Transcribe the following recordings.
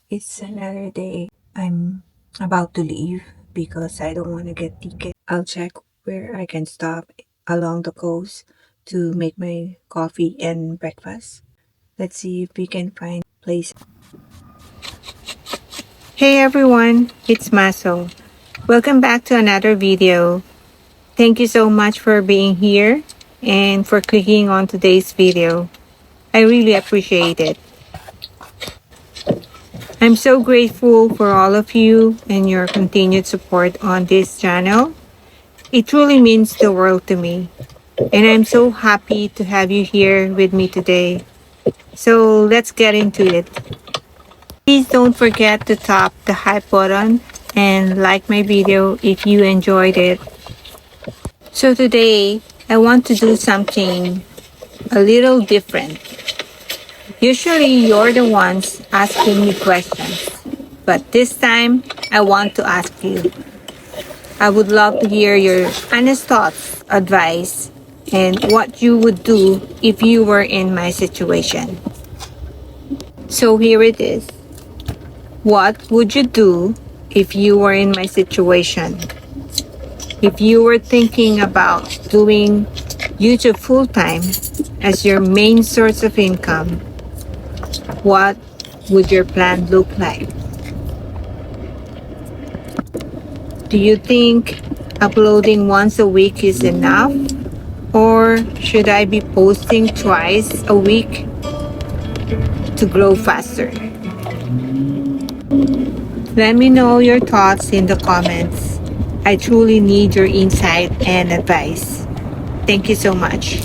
It's another day. I'm about to leave because I don't want to get ticket. I'll check where I can stop along the coast to make my coffee and breakfast. Let's see if we can find place. Hey everyone, it's Maso. Welcome back to another video. Thank you so much for being here and for clicking on today's video. I really appreciate it. I'm so grateful for all of you and your continued support on this channel. It truly means the world to me, and I'm so happy to have you here with me today. So let's get into it. Please don't forget to tap the hype button and like my video if you enjoyed it. So today, I want to do something a little different. Usually you're the ones asking me questions, but this time I want to ask you. I would love to hear your honest thoughts, advice, and what you would do if you were in my situation. So here it is. What would you do if you were in my situation? If you were thinking about doing YouTube full time as your main source of income, what would your plan look like? Do you think uploading once a week is enough? Or should I be posting twice a week to grow faster? Let me know your thoughts in the comments. I truly need your insight and advice. Thank you so much.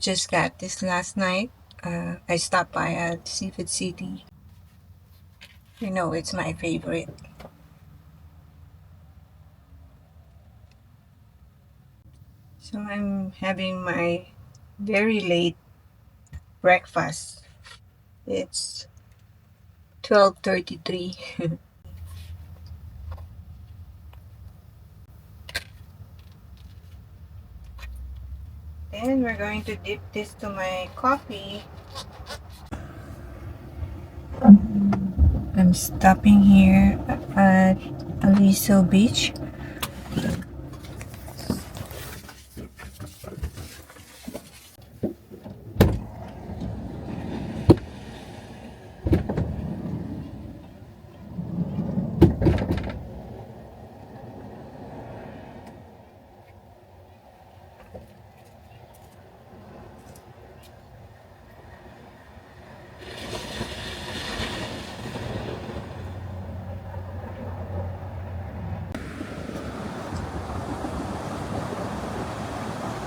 just got this last night. I stopped by at Seafood City. You know, it's my favorite. So I'm having my very late breakfast. It's 12:33. Then we're going to dip this to my coffee. I'm stopping here at Maso Beach.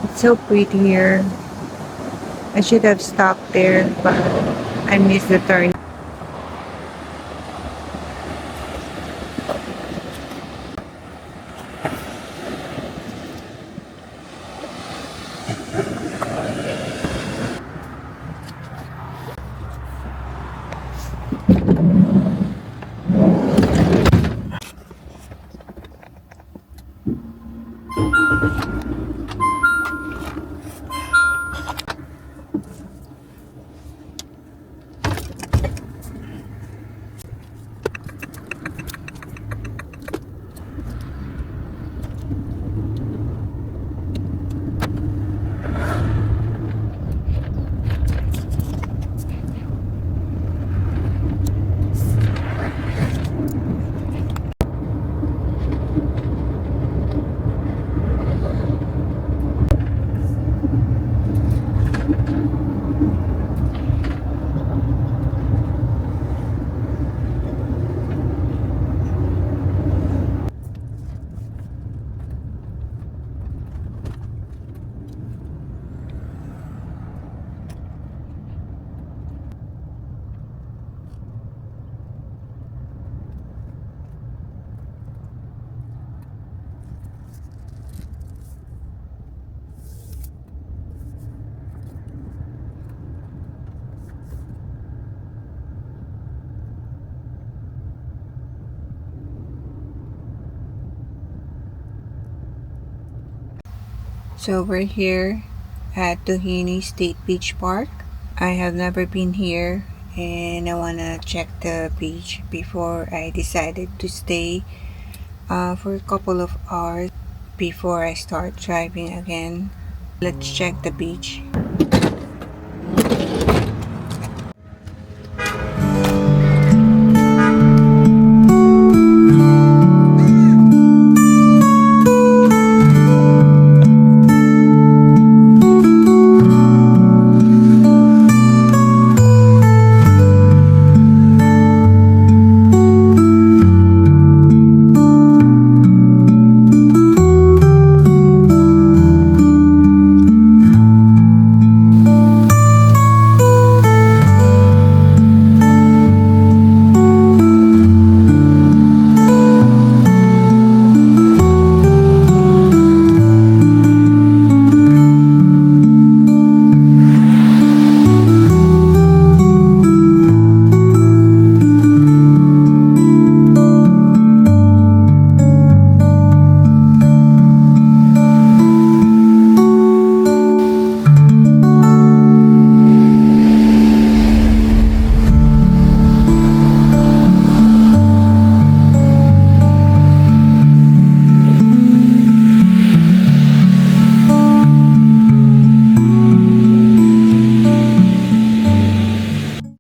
It's so pretty here. I should have stopped there, but I missed the turn. So we're here at Doheny State Beach Park. I have never been here and I wanna check the beach before I decided to stay for a couple of hours before I start driving again. Let's check the beach.